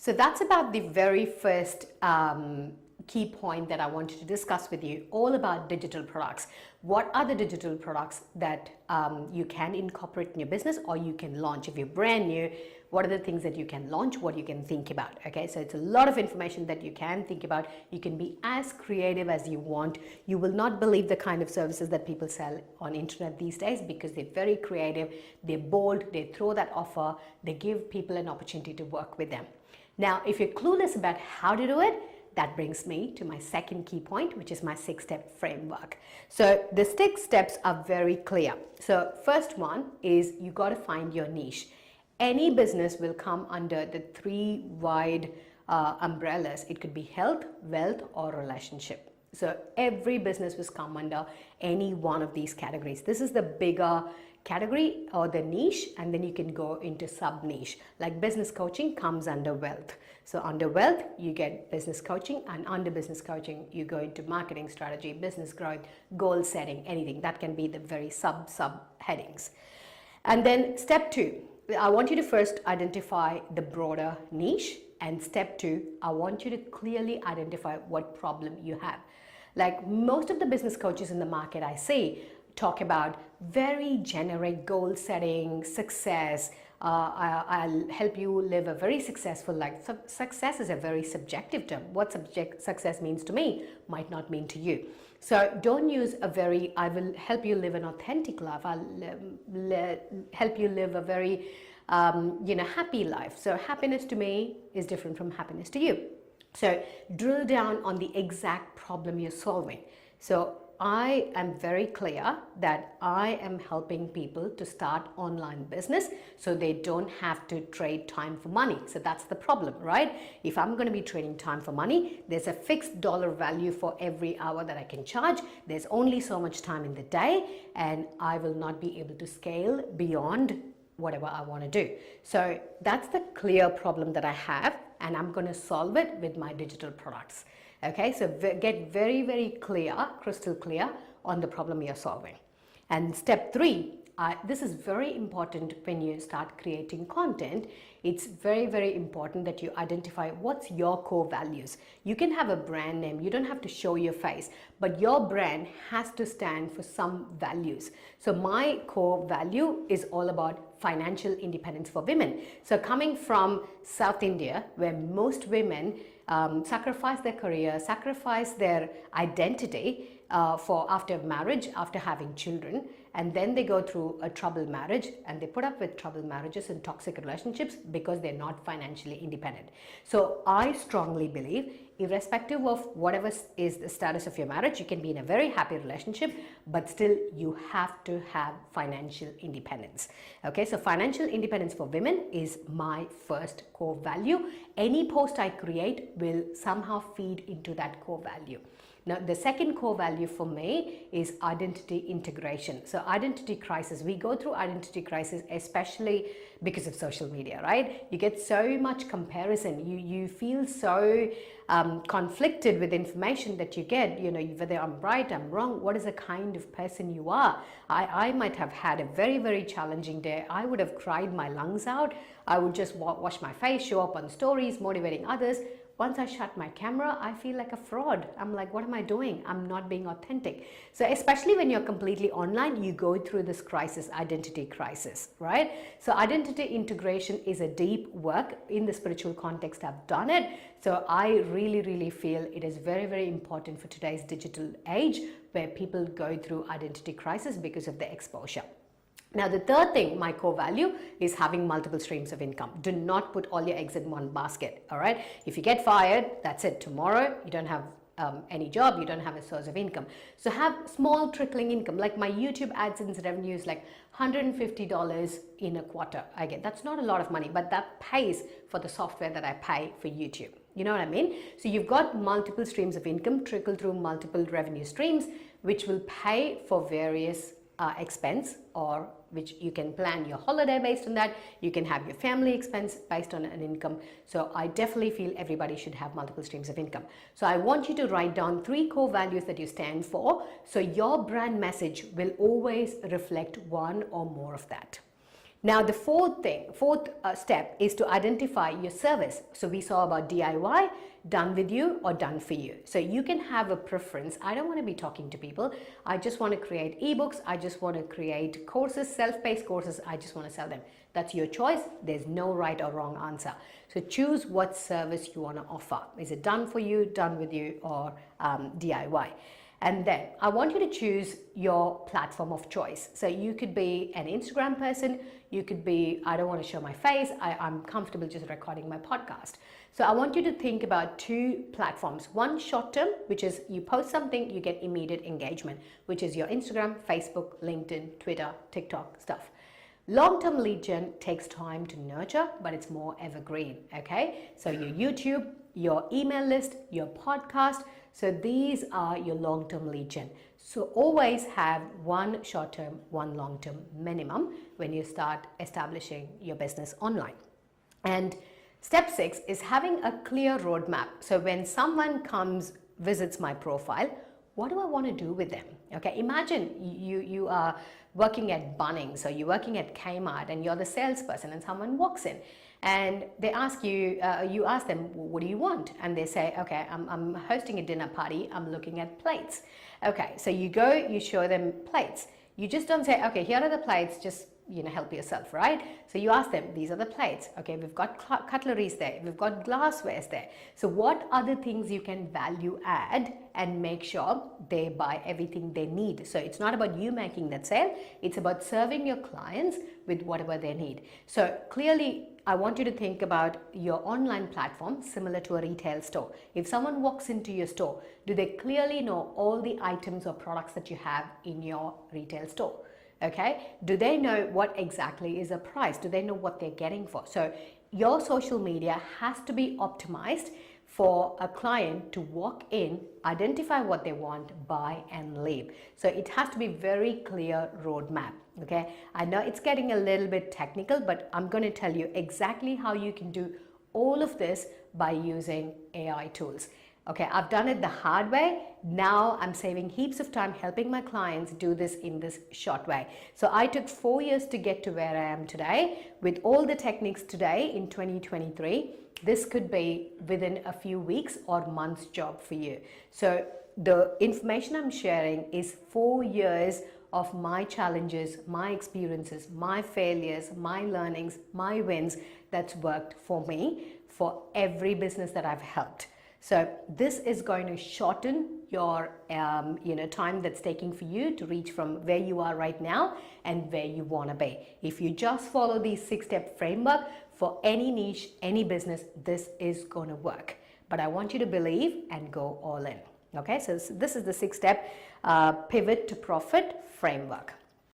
So that's about the very first key point that I wanted to discuss with you, all about digital products. What are the digital products that you can incorporate in your business or you can launch? If you're brand new, what are the things that you can launch, what you can think about? Okay, so it's a lot of information that you can think about. You can be as creative as you want. You will not believe the kind of services that people sell on internet these days, because they're very creative, they're bold, they throw that offer, they give people an opportunity to work with them. Now, if you're clueless about how to do it, that brings me to my second key point, which is my 6-step framework. So the 6 steps are very clear. So first one is you got to find your niche. Any business will come under the 3 wide umbrellas. It could be health, wealth, or relationship. So every business will come under any one of these categories. This is the bigger category or the niche, and then you can go into sub niche. Like business coaching comes under wealth. So under wealth, you get business coaching, and under business coaching, you go into marketing strategy, business growth, goal setting, anything. That can be the very sub headings. And then step 2, I want you to first identify the broader niche. And step 2, I want you to clearly identify what problem you have. Like most of the business coaches in the market I see talk about very generic goal setting, success. I'll help you live a very successful life. Success is a very subjective term. What success means to me might not mean to you. So don't use I will help you live an authentic life. I'll help you live a very happy life. So happiness to me is different from happiness to you. So drill down on the exact problem you're solving. So I am very clear that I am helping people to start online business so they don't have to trade time for money. So that's the problem, right? If I'm going to be trading time for money, there's a fixed dollar value for every hour that I can charge. There's only so much time in the day, and I will not be able to scale beyond whatever I want to do. So that's the clear problem that I have, and I'm going to solve it with my digital products. Okay, so get very, very clear, crystal clear on the problem you're solving. And step 3, this is very important when you start creating content. It's very, very important that you identify what's your core values. You can have a brand name, you don't have to show your face, but your brand has to stand for some values. So my core value is all about financial independence for women. So coming from South India, where most women sacrifice their career, sacrifice their identity for after marriage, after having children, and then they go through a troubled marriage, and they put up with troubled marriages and toxic relationships because they're not financially independent. So I strongly believe, irrespective of whatever is the status of your marriage, you can be in a very happy relationship, but still you have to have financial independence. Okay, so financial independence for women is my first core value. Any post I create will somehow feed into that core value. Now, the second core value for me is identity integration. So identity crisis, we go through identity crisis, especially because of social media, right? You get so much comparison. You feel so conflicted with information that you get, whether I'm right, I'm wrong, what is the kind of person you are. I might have had a very, very challenging day. I would have cried my lungs out. I would just wash my face, show up on stories, motivating others. Once I shut my camera, I feel like a fraud. I'm like, what am I doing? I'm not being authentic. So especially when you're completely online, you go through this crisis, identity crisis, right? So identity integration is a deep work. In the spiritual context, I've done it. So I really, really feel it is very, very important for today's digital age, where people go through identity crisis because of the exposure. Now, the third thing, my core value, is having multiple streams of income. Do not put all your eggs in one basket, all right? If you get fired, that's it. Tomorrow, you don't have any job, you don't have a source of income. So have small trickling income. Like my YouTube AdSense revenue is like $150 in a quarter. I get that's not a lot of money, but that pays for the software that I pay for YouTube. You know what I mean? So you've got multiple streams of income, trickle through multiple revenue streams, which will pay for various expense, or which you can plan your holiday based on that. You can have your family expense based on an income. So I definitely feel everybody should have multiple streams of income. So I want you to write down 3 core values that you stand for. So your brand message will always reflect one or more of that. Now, the fourth step is to identify your service. So we saw about DIY, done with you or done for you. So you can have a preference. I don't want to be talking to people. I just want to create ebooks. I just want to create courses, self-paced courses. I just want to sell them. That's your choice. There's no right or wrong answer. So choose what service you want to offer. Is it done for you, done with you, or DIY? And then I want you to choose your platform of choice. So you could be an Instagram person. You could be, I don't want to show my face. I'm comfortable just recording my podcast. So I want you to think about two platforms. One short term, which is you post something, you get immediate engagement, which is your Instagram, Facebook, LinkedIn, Twitter, TikTok stuff. Long-term lead gen takes time to nurture, but it's more evergreen, okay? So your YouTube, your email list, your podcast, so these are your long-term lead gen. So always have one short-term, one long-term minimum when you start establishing your business online. And step 6 is having a clear roadmap. So when someone visits my profile, what do I want to do with them? Okay, imagine you are working at Bunnings or you're working at Kmart and you're the salesperson and someone walks in and they ask you, you ask them, what do you want? And they say, okay, I'm hosting a dinner party, I'm looking at plates. Okay, so you go, you show them plates. You just don't say, okay, here are the plates, just help yourself, right? So you ask them, these are the plates. Okay, we've got cutleries there, we've got glasswares there. So what other things you can value add and make sure they buy everything they need. So it's not about you making that sale, it's about serving your clients with whatever they need. So clearly, I want you to think about your online platform similar to a retail store. If someone walks into your store, do they clearly know all the items or products that you have in your retail store? Okay, do they know what exactly is a price? Do they know what they're getting for? So your social media has to be optimized for a client to walk in, identify what they want, buy and leave. So it has to be very clear roadmap. Okay, I know it's getting a little bit technical, but I'm going to tell you exactly how you can do all of this by using AI tools. Okay, I've done it the hard way. Now I'm saving heaps of time helping my clients do this in this short way. So I took 4 years to get to where I am today. With all the techniques today in 2023, this could be within a few weeks or months job for you. So the information I'm sharing is 4 years of my challenges, my experiences, my failures, my learnings, my wins that's worked for me for every business that I've helped. So this is going to shorten your time that's taking for you to reach from where you are right now and where you want to be. If you just follow the 6-step framework for any niche, any business, this is going to work. But I want you to believe and go all in. Okay, so this is the 6-step pivot to profit framework.